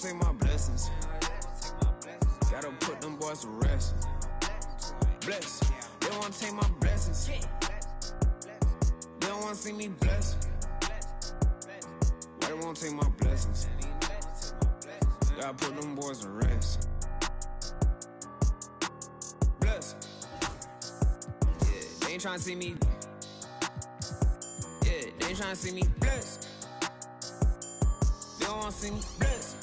take my blessings. Gotta put them boys to rest. Bless. They wanna take my blessings. They don't wanna see me blessed. Why they wanna take my blessings? Gotta put them boys to rest. Bless. Yeah, they ain't tryna see me. Yeah, they ain't tryna see me blessed. They don't wanna see me blessed.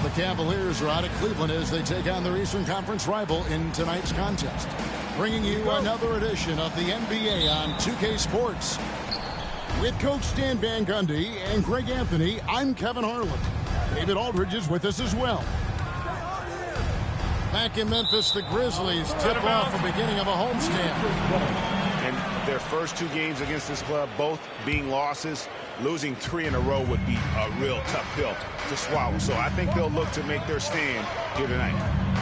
The Cavaliers are out of Cleveland as they take on their Eastern Conference rival in tonight's contest. Bringing you another edition of the NBA on 2K Sports. With Coach Stan Van Gundy and Greg Anthony, I'm Kevin Harlan. David Aldridge is with us as well. Back in Memphis, the Grizzlies tip off the beginning of a homestand. And their first two games against this club, both being losses, losing 3 in a row would be a real tough pill to swallow. So I think they'll look to make their stand here tonight.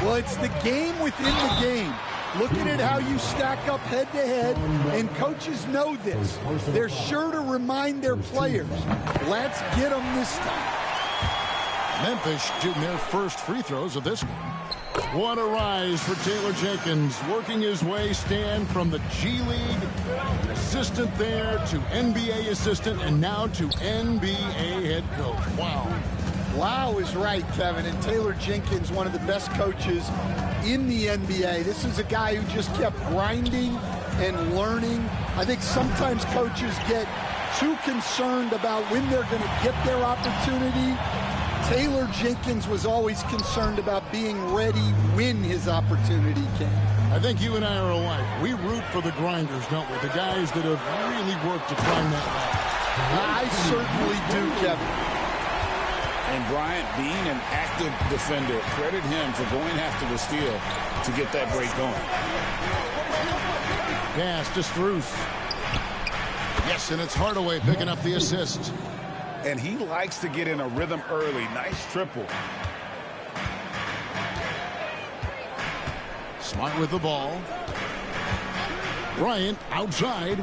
Well, it's the game within the game. Looking at how you stack up head-to-head, and coaches know this. They're sure to remind their players, let's get them this time. Memphis shooting their first free throws of this game. What a rise for Taylor Jenkins, working his way, Stan, from the G League assistant there to NBA assistant and now to NBA head coach. Wow. Wow is right, Kevin. And Taylor Jenkins, one of the best coaches in the NBA. This is a guy who just kept grinding and learning. I think sometimes coaches get too concerned about when they're going to get their opportunity. Taylor Jenkins was always concerned about being ready when his opportunity came. I think you and I are alike. We root for the grinders, don't we? The guys that have really worked to climb that ladder. I certainly do, Kevin. And Bryant, being an active defender, credit him for going after the steal to get that break going. Pass to Strus. Yes, and it's Hardaway picking up the assist. And he likes to get in a rhythm early. Nice triple. Smart with the ball. Bryant outside.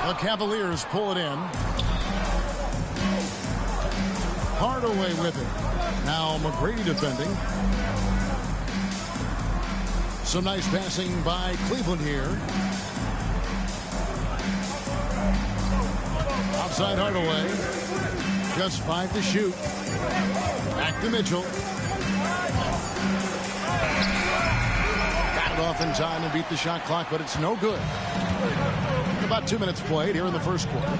The Cavaliers pull it in. Hardaway with it. Now McGrady defending. Some nice passing by Cleveland here. Outside Hardaway. Just 5 to shoot. Back to Mitchell. Got it off in time and beat the shot clock, but it's no good. About 2 minutes played here in the first quarter.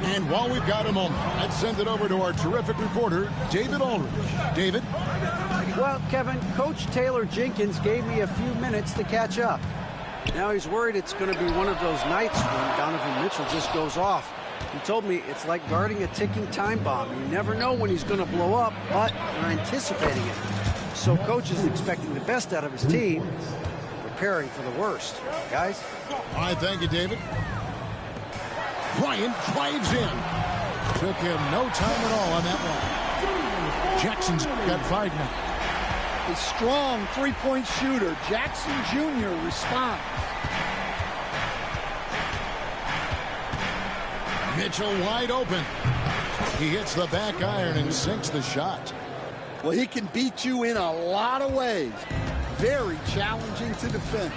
And while we've got a moment, let's send it over to our terrific reporter, David Aldridge. David? Well, Kevin, Coach Taylor Jenkins gave me a few minutes to catch up. Now he's worried it's going to be one of those nights when Donovan Mitchell just goes off. He told me it's like guarding a ticking time bomb. You never know when he's going to blow up, but you're anticipating it. So Coach is expecting the best out of his team, preparing for the worst. Guys? All right, thank you, David. Bryant drives in. Took him no time at all on that one. Jackson's got 5 now. a strong three-point shooter. Jackson Jr. responds. Mitchell wide open. He hits the back iron and sinks the shot. Well, he can beat you in a lot of ways. Very challenging to defend.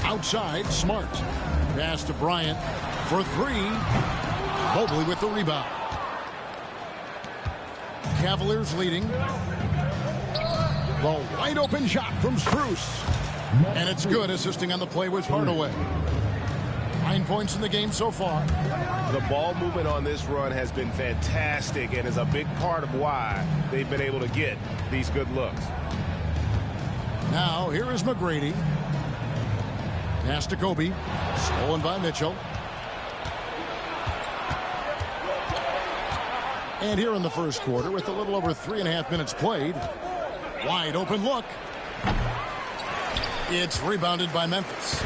Outside, Smart. Pass to Bryant for three. Mobley with the rebound. Cavaliers leading. The wide open shot from Strus. And it's good. Assisting on the play was Hardaway. 9 points in the game so far. The ball movement on this run has been fantastic and is a big part of why they've been able to get these good looks. Now, here is McGrady. Pass to Kobe. Stolen by Mitchell. And here in the first quarter, with a little over 3.5 minutes played, wide open look. It's rebounded by Memphis.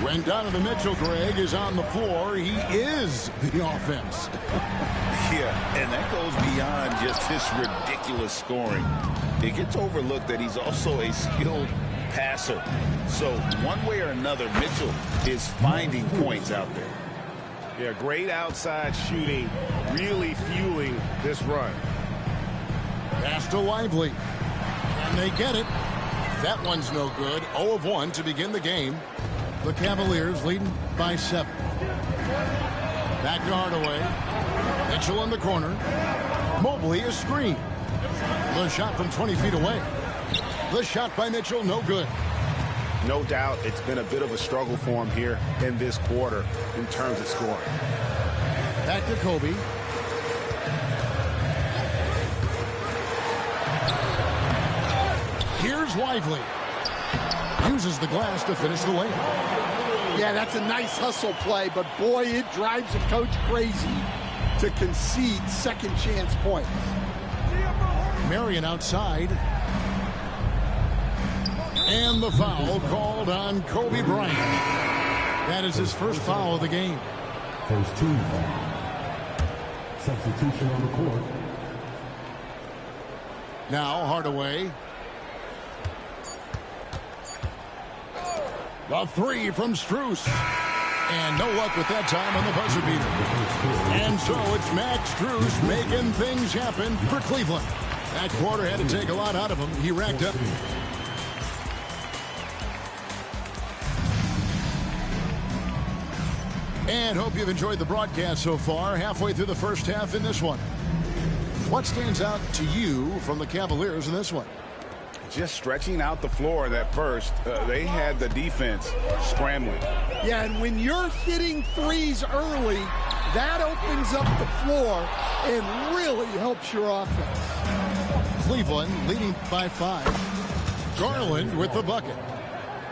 When Donovan Mitchell, Greg, is on the floor, he is the offense. Yeah, and that goes beyond just his ridiculous scoring. It gets overlooked that he's also a skilled passer. So one way or another, Mitchell is finding points out there. Yeah, great outside shooting, really fueling this run. Pass to Lively. And they get it. That one's no good. 0 of 1 to begin the game. The Cavaliers leading by 7. Back to Hardaway. Mitchell in the corner. Mobley is screened. The shot from 20 feet away. The shot by Mitchell, no good. No doubt it's been a bit of a struggle for him here in this quarter in terms of scoring. Back to Kobe. Here's Lively. Uses the glass to finish the lane. Yeah, that's a nice hustle play, but boy, it drives a coach crazy to concede second chance points. Marion outside. And the foul called on Kobe Bryant. That is his first foul of the game. First team foul. Substitution on the court. Now Hardaway. The three from Strus. And no luck with that time on the buzzer beater. And so it's Max Strus making things happen for Cleveland. That quarter had to take a lot out of him. He racked up. And hope you've enjoyed the broadcast so far. Halfway through the first half in this one. What stands out to you from the Cavaliers in this one? Just stretching out the floor in that first. They had the defense scrambling. Yeah, and when you're hitting threes early, that opens up the floor and really helps your offense. Cleveland leading by 5. Garland with the bucket.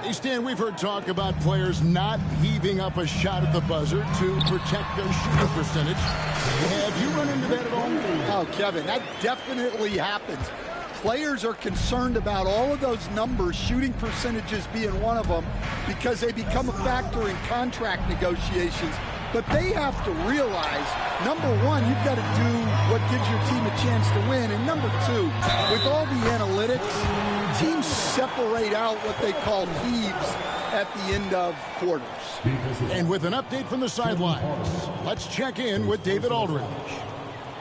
Hey, Stan, we've heard talk about players not heaving up a shot at the buzzer to protect their shooting percentage. Have you run into that at all? Oh, Kevin, that definitely happens. Players are concerned about all of those numbers, shooting percentages being one of them, because they become a factor in contract negotiations. But they have to realize, number one, you've got to do what gives your team a chance to win. And number two, with all the analytics, teams separate out what they call heaves at the end of quarters. And with an update from the sidelines, let's check in with David Aldridge.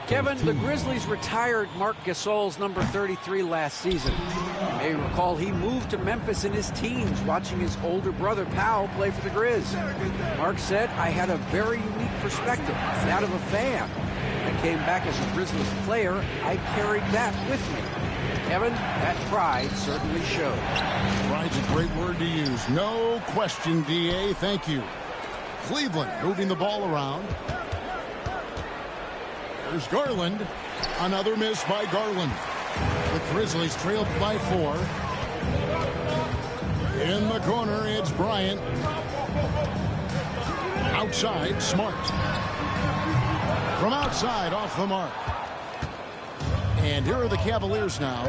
Kevin, the Grizzlies retired Marc Gasol's number 33 last season. You may recall he moved to Memphis in his teens, watching his older brother Powell play for the Grizz. Marc said, "I had a very unique perspective, that of a fan. When I came back as a Grizzlies player, I carried that with me." Kevin, that pride certainly showed. Pride's a great word to use. No question, D.A. Thank you. Cleveland moving the ball around. There's Garland. Another miss by Garland. The Grizzlies trailed by 4. In the corner, it's Bryant. Outside, Smart. From outside, off the mark. And here are the Cavaliers now.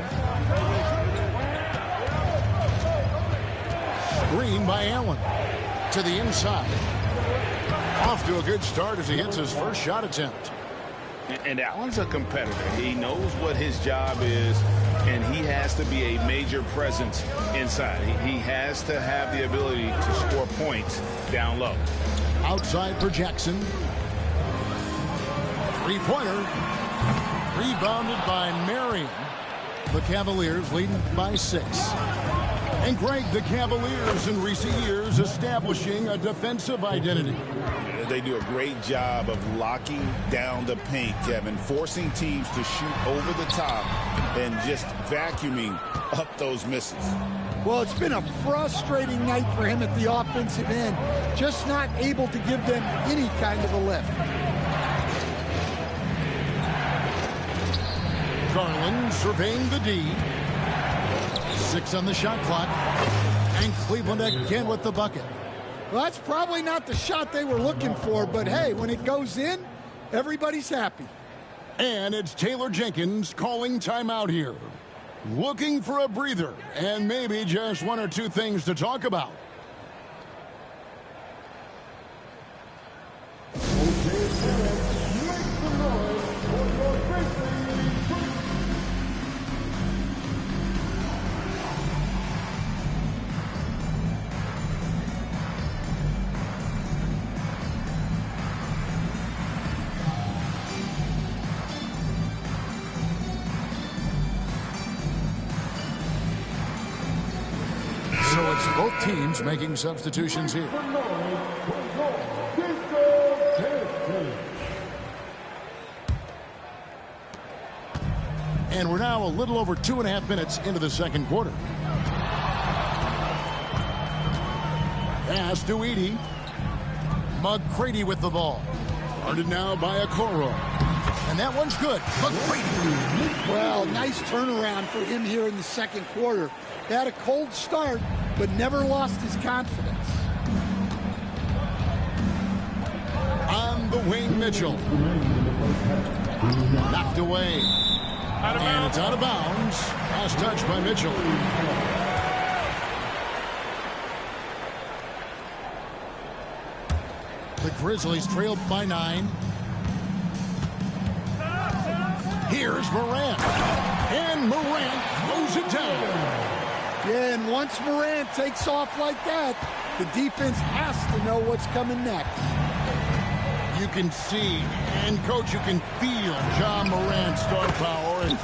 Screen by Allen. To the inside. Off to a good start as he hits his first shot attempt. And Allen's a competitor. He knows what his job is, and he has to be a major presence inside. He has to have the ability to score points down low. Outside for Jackson. Three-pointer. Rebounded by Marion. The Cavaliers leading by 6. And Greg, the Cavaliers in recent years establishing a defensive identity. They do a great job of locking down the paint, Kevin, forcing teams to shoot over the top and just vacuuming up those misses. Well, it's been a frustrating night for him at the offensive end, just not able to give them any kind of a lift. Garland surveying the D. 6 on the shot clock. And Cleveland again with the bucket. Well, that's probably not the shot they were looking for, but hey, when it goes in, everybody's happy. And it's Taylor Jenkins calling timeout here. Looking for a breather and maybe just one or two things to talk about. So it's both teams making substitutions here. And we're now a little over 2.5 minutes into the second quarter. Pass to Edey. McGrady with the ball. Guarded now by Okoro. And that one's good. McGrady. Well, nice turnaround for him here in the second quarter. He had a cold start, but never lost his confidence. On the wing, Mitchell. Knocked away. And it's out of bounds. Last touch by Mitchell. The Grizzlies trailed by 9. Here's Morant. And Morant throws it down. Yeah, and once Morant takes off like that, the defense has to know what's coming next. You can see, and coach, you can feel John Morant's star power, and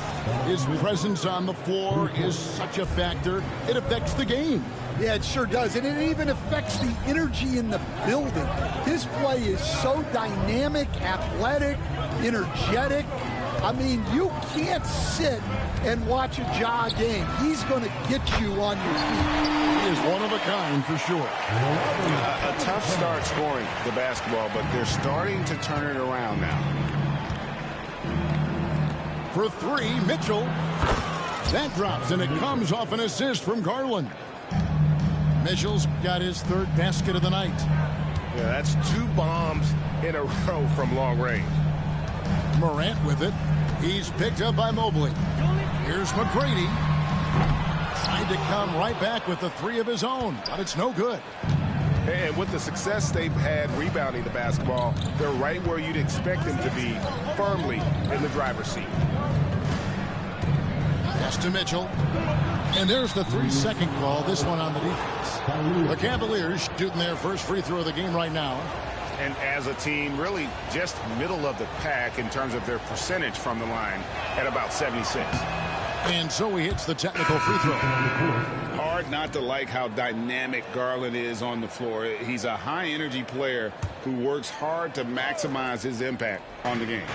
his presence on the floor is such a factor. It affects the game. Yeah, it sure does, and it even affects the energy in the building. His play is so dynamic, athletic, energetic. I mean, you can't sit and watch a Ja game. He's going to get you on your feet. He is one of a kind for sure. A tough start scoring the basketball, but they're starting to turn it around now. For 3, Mitchell. That drops, and it comes off an assist from Garland. Mitchell's got his 3rd basket of the night. Yeah, that's 2 bombs in a row from long range. Morant with it. He's picked up by Mobley. Here's McGrady. Trying to come right back with the 3 of his own, but it's no good. And with the success they've had rebounding the basketball, they're right where you'd expect them to be, firmly in the driver's seat. Pass to Mitchell. And there's the 3-second call, this one on the defense. The Cavaliers shooting their first free throw of the game right now. And as a team, really just middle of the pack in terms of their percentage from the line at about 76. And so he hits the technical free throw. Hard not to like how dynamic Garland is on the floor. He's a high-energy player who works hard to maximize his impact on the game.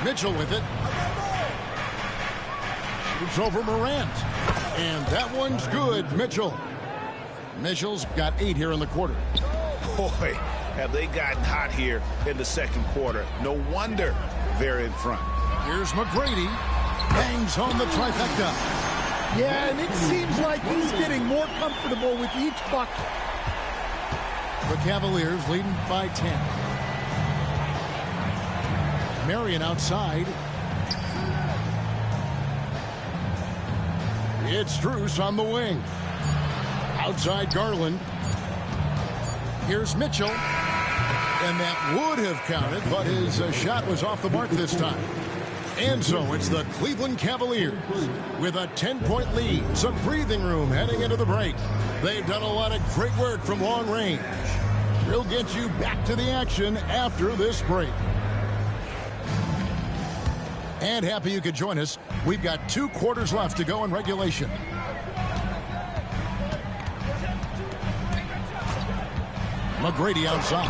Mitchell with it. Shoots over Morant. And that one's good, Mitchell. Mitchell's got 8 here in the quarter. Boy, have they gotten hot here in the second quarter. No wonder they're in front. Here's McGrady. Bangs home the trifecta. Yeah, and it seems like he's getting more comfortable with each bucket. The Cavaliers leading by 10. Marion outside. It's Strus on the wing. Outside Garland. Here's Mitchell. And that would have counted, but his shot was off the mark this time. And so it's the Cleveland Cavaliers with a 10-point lead. Some breathing room heading into the break. They've done a lot of great work from long range. We'll get you back to the action after this break. And happy you could join us. We've got 2 quarters left to go in regulation. McGrady outside.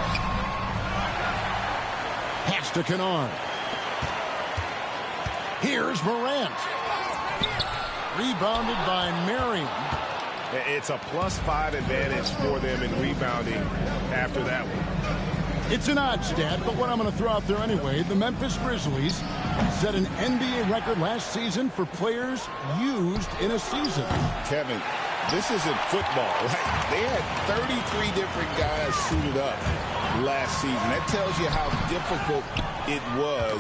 Pass to Kennard. Here's Morant. Rebounded by Marion. It's a +5 advantage for them in rebounding after that one. It's an odd stat, but what I'm going to throw out there anyway, the Memphis Grizzlies set an NBA record last season for players used in a season. Kevin, this isn't football, right? They had 33 different guys suited up last season. That tells you how difficult it was.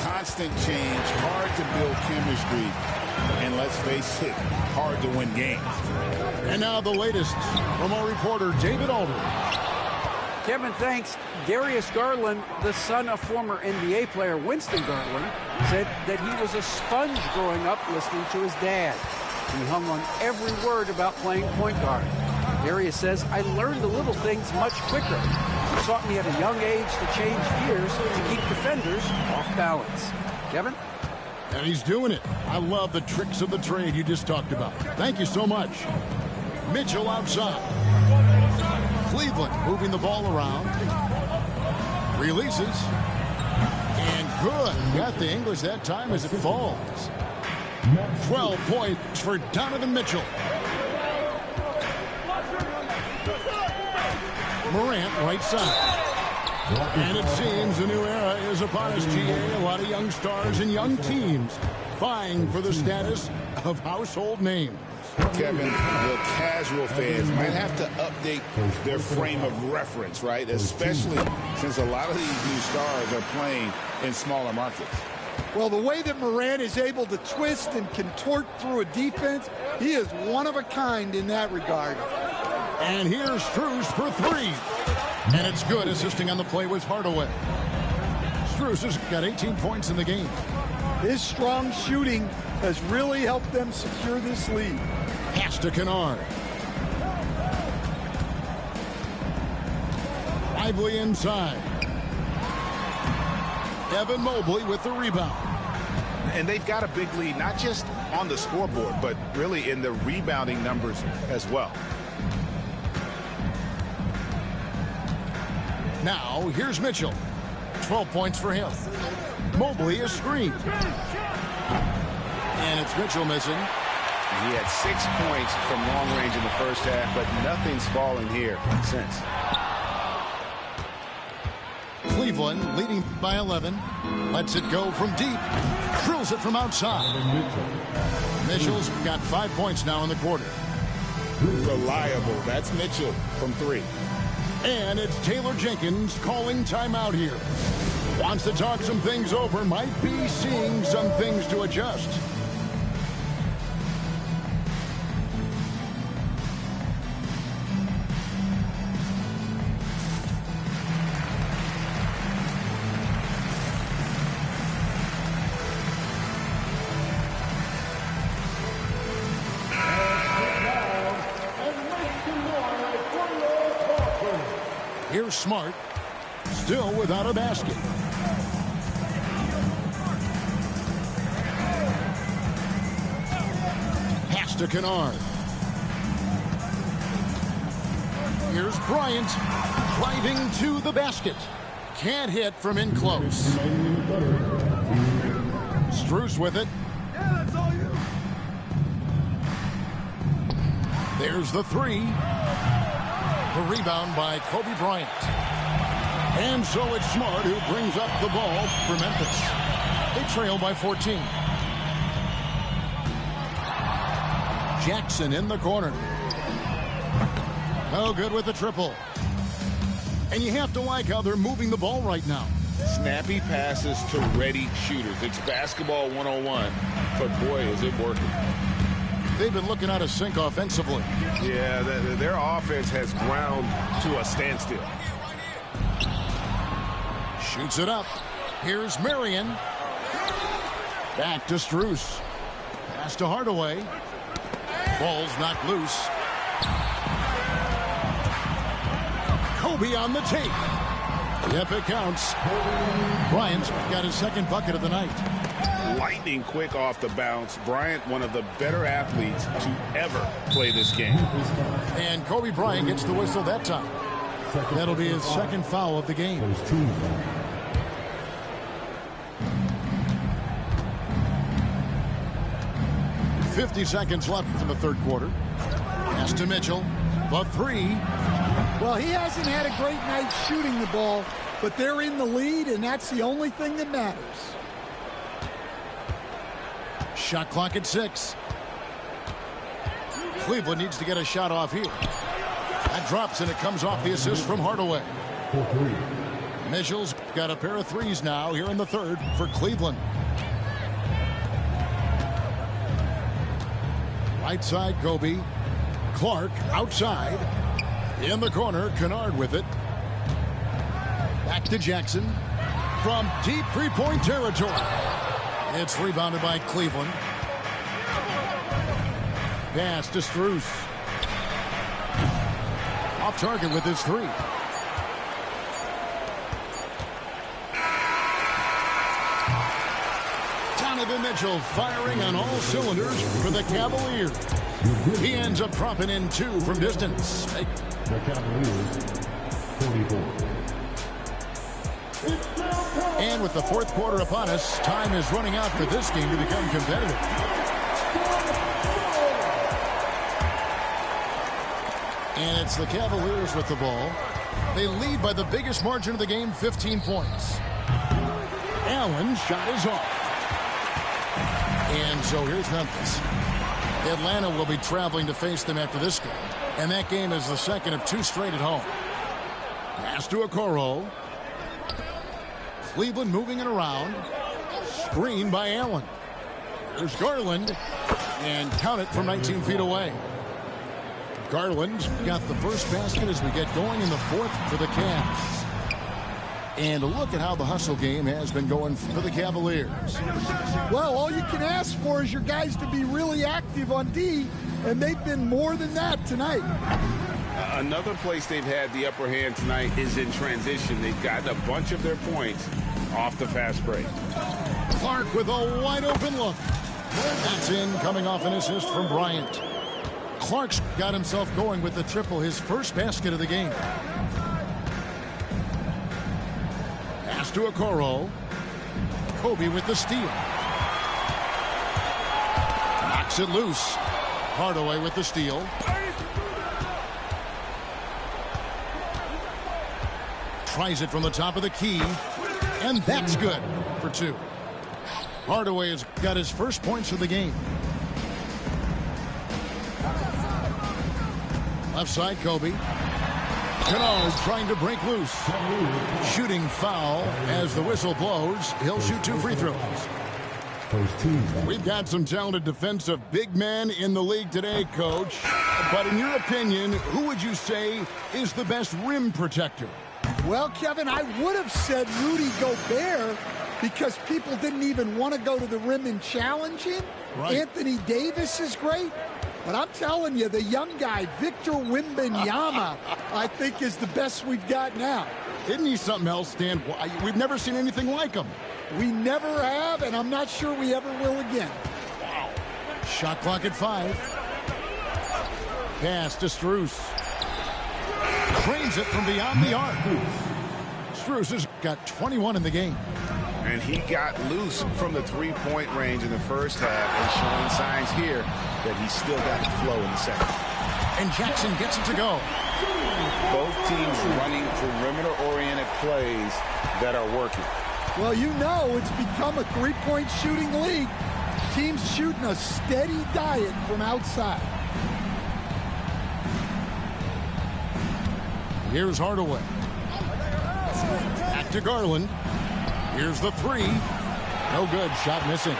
Constant change, hard to build chemistry, and let's face it, hard to win games. And now the latest from our reporter, David Aldridge. Kevin, thanks. Darius Garland, the son of former NBA player Winston Garland, said that he was a sponge growing up listening to his dad. He hung on every word about playing point guard. Darius says, I learned the little things much quicker. He taught me at a young age to change gears to keep defenders off balance. Kevin? And he's doing it. I love the tricks of the trade you just talked about. Thank you so much. Mitchell outside. Cleveland moving the ball around. Releases. And good. Got the English that time as it falls. 12 points for Donovan Mitchell. Morant right side. And it seems a new era is upon us, GA. A lot of young stars and young teams vying for the status of household names. Kevin, the casual fans might have to update their frame of reference, right? Especially since a lot of these new stars are playing in smaller markets. Well, the way that Morant is able to twist and contort through a defense, he is one of a kind in that regard. And here's Strus for 3. And it's good. Assisting on the play was Hardaway. Strus has got 18 points in the game. His strong shooting has really helped them secure this lead. Pass to Kennard. Lively inside. Evan Mobley with the rebound. And they've got a big lead, not just on the scoreboard, but really in the rebounding numbers as well. Now, here's Mitchell. 12 points for him. Mobley is screened. And it's Mitchell missing. He had 6 points from long range in the first half, but nothing's fallen here since. Cleveland leading by 11. Lets it go from deep. Drills it from outside. Mitchell's got 5 points now in the quarter. Reliable. That's Mitchell from 3. And it's Taylor Jenkins calling timeout here. Wants to talk some things over. Might be seeing some things to adjust. Here's Smart, still without a basket. Pass to Kennard. Here's Bryant, driving to the basket. Can't hit from in close. Strus with it. There's the 3. The rebound by Kobe Bryant. And so it's Smart who brings up the ball for Memphis. They trail by 14. Jackson in the corner. No good with the triple. And you have to like how they're moving the ball right now. Snappy passes to ready shooters. It's basketball 101, but boy, is it working. They've been looking out of sync offensively. Yeah, their offense has ground to a standstill. Shoots it up. Here's Marion. Back to Strus. Pass to Hardaway. Ball's knocked loose. Kobe on the tape. Yep, it counts. Bryant's got his second bucket of the night. Lightning quick off the bounce. Bryant, one of the better athletes to ever play this game. And Kobe Bryant gets the whistle that time. That'll be his second foul of the game. 50 seconds left in the third quarter. Pass to Mitchell. The three. Well, he hasn't had a great night shooting the ball, but they're in the lead, and that's the only thing that matters. Shot clock at 6. Cleveland needs to get a shot off here. That drops, and it comes off the assist from Hardaway. Mitchell's got a pair of threes now here in the third for Cleveland. Right side, Kobe. Clark outside. In the corner, Kennard with it. Back to Jackson. From deep three-point territory. It's rebounded by Cleveland. Pass to Strus. Off target with his three. Donovan Mitchell firing on all cylinders for the Cavaliers. He ends up dropping in 2 from distance. The Cavaliers, 44. And with the fourth quarter upon us, time is running out for this game to become competitive. And it's the Cavaliers with the ball. They lead by the biggest margin of the game, 15 points. Allen's shot is off. And so here's Memphis. Atlanta will be traveling to face them after this game. And that game is the second of 2 straight at home. Pass to Okoro. Cleveland moving it around. Screen by Allen. There's Garland. And count it from 19 feet away. Garland's got the first basket as we get going in the fourth for the Cavs. And look at how the hustle game has been going for the Cavaliers. Well, all you can ask for is your guys to be really active on D, and they've been more than that tonight. Another place they've had the upper hand tonight is in transition. They've gotten a bunch of their points off the fast break. Clark with a wide open look. That's in, coming off an assist from Bryant. Clark's got himself going with the triple, his first basket of the game. Pass to Okoro. Kobe with the steal. Knocks it loose. Hardaway with the steal. Tries it from the top of the key. And that's good for 2. Hardaway has got his first points of the game. Left side, Kobe. Kennard trying to break loose. Shooting foul as the whistle blows. He'll shoot 2 free throws. We've got some talented defensive big men in the league today, Coach. But in your opinion, who would you say is the best rim protector? Well, Kevin, I would have said Rudy Gobert because people didn't even want to go to the rim and challenge him. Right. Anthony Davis is great. But I'm telling you, the young guy, Victor Wembanyama, I think is the best we've got now. Isn't he something else, Stan? We've never seen anything like him. We never have, and I'm not sure we ever will again. Wow. Shot clock at 5. Pass to Strus. Trains it from beyond the arc. Strus has got 21 in the game. And he got loose from the three-point range in the first half and showing signs here that he's still got the flow in the second. And Jackson gets it to go. Both teams running perimeter-oriented plays that are working. Well, you know it's become a three-point shooting league. Teams shooting a steady diet from outside. Here's Hardaway. Back to Garland. Here's the three. No good. Shot missing.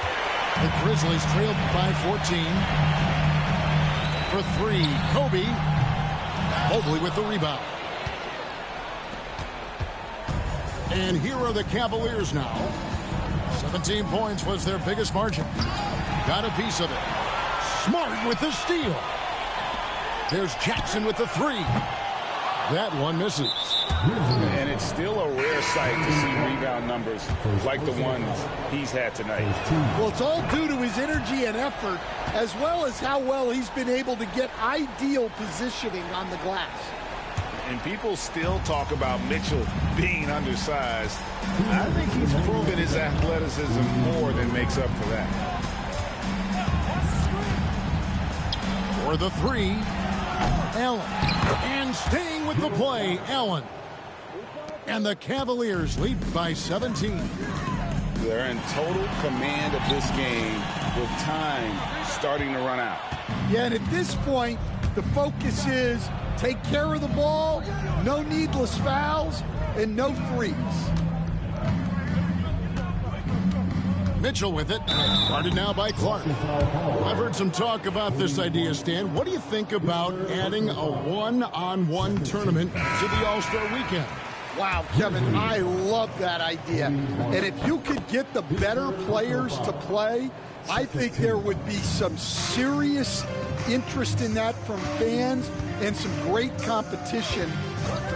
The Grizzlies trailed by 14. For 3, Kobe. Mobley with the rebound. And here are the Cavaliers now. 17 points was their biggest margin. Got a piece of it. Smart with the steal. There's Jackson with the three. That one misses. And it's still a rare sight to see rebound numbers like the ones he's had tonight. Well, it's all due to his energy and effort, as well as how well he's been able to get ideal positioning on the glass. And people still talk about Mitchell being undersized. I think he's proven his athleticism more than makes up for that. For the three, Allen. And staying with the play, Allen. And the Cavaliers lead by 17. They're in total command of this game with time starting to run out. Yeah, and at this point, the focus is take care of the ball, no needless fouls, and no threes. Mitchell with it. Guarded now by Clark. I've heard some talk about this idea, Stan. What do you think about adding a one-on-one tournament to the All-Star weekend? Wow, Kevin, I love that idea. And if you could get the better players to play, I think there would be some serious interest in that from fans and some great competition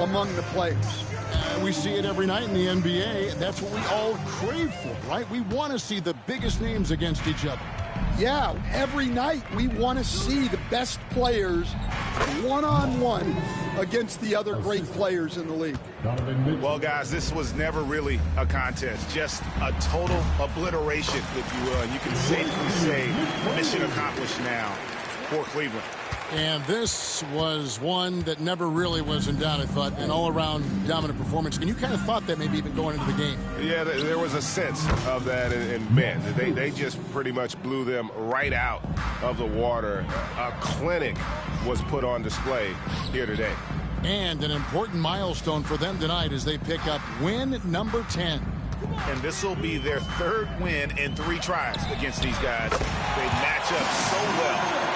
among the players. We see it every night in the NBA. That's what we all crave for, right? We want to see the biggest names against each other. Yeah, every night we want to see the best players one-on-one against the other great players in the league. Well, guys, this was never really a contest, just a total obliteration, if you will. And you can safely say mission accomplished now for Cleveland. And this was one that never really was in doubt, I thought, an all-around dominant performance. And you kind of thought that maybe even going into the game. Yeah, there was a sense of that in men. They just pretty much blew them right out of the water. A clinic was put on display here today. And an important milestone for them tonight as they pick up win number 10. And this will be their third win in 3 tries against these guys. They match up so well.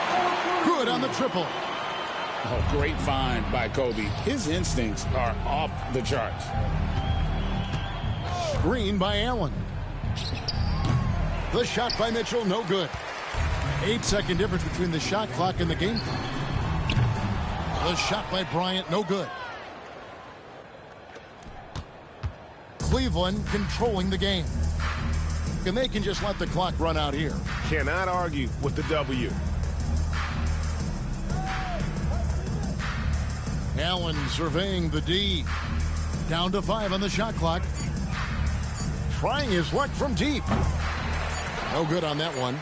Good on the triple. Oh, great find by Kobe. His instincts are off the charts. Screen by Allen. The shot by Mitchell, no good. 8-second difference between the shot clock and the game clock. The shot by Bryant, no good. Cleveland controlling the game. And they can just let the clock run out here. Cannot argue with the W. Allen surveying the D. Down to 5 on the shot clock. Trying his luck from deep. No good on that one.